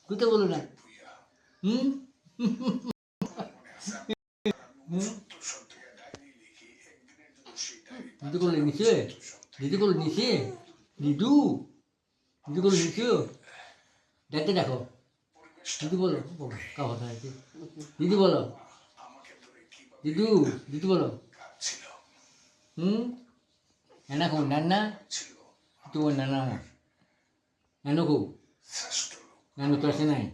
কথা বলো না। দিদি কোলে নিচে, দিদি কোলে নিচে, দিদু দিদি কোলে নিচে, দেখতে দেখো, দিদি বলো, কা কথা আছে, দিদি বলো, দিদু, দিদি বলো, এনা কো নান্না, তোমার নানা আমার, নানু কো, নানু তো আসে নাই,